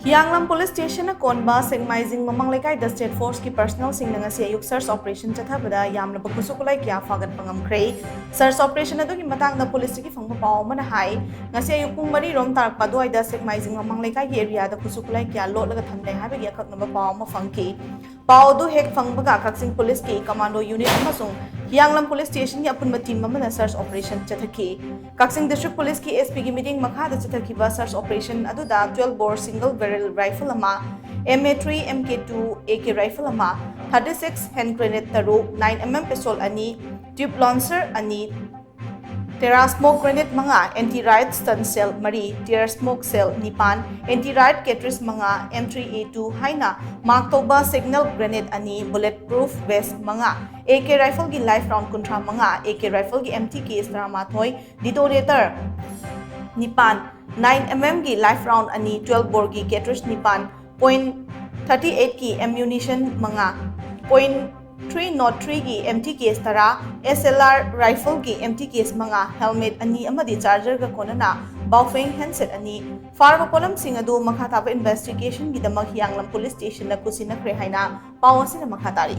HIYANGLAM Police Station na KONBA SEKMAIJIN MAMANG LEIKAI the State Force ki personnel SHINGNA NGASI AYUK search operation Chathabada Yamlaba Khutsu-Khutlai kya Phagatpa Ngamkhre search operation adu ki matang na police ki phangpa paw man hai ngasi ayuk pung 4 rom tarak padwai da SEKMAIJIN MAMANG LEIKAI ki area da Khutsu-Khutlai kya lot laga thamle habi ki akaknaba paw ma phangki paw du hek phangbaga kaksing police ki commando unit amasung HIYANGLAM Police Station ki apunba team amana search operation chathaki kaksing district police ki SP ki meeting makha da chathaki ba search operation adu da 12 bore single barrel rifle ama MA3 MK2 AK rifle ama 36 hand grenade taru 9mm pistol ani tube launcher ani Terra smoke grenade mga anti-riot stun cell mari tear smoke cell nipan anti-riot cartridge mga M3A2 haina mark toba signal grenade ani bulletproof vest mga AK rifle gi live round kontra mga AK rifle gi MT case dramathoi detonator nipan 9mm gi live round ani 12 bore gi cartridge nipan .38 ki ammunition mga .303 gi MT case tara SLR rifle gi MT case mga helmet ani amadi charger ga konana baufeng handset ani farba kolam singadu makhataba investigation gi damak HIYANGLAM police station na kusina kre haina pawasi na makhatari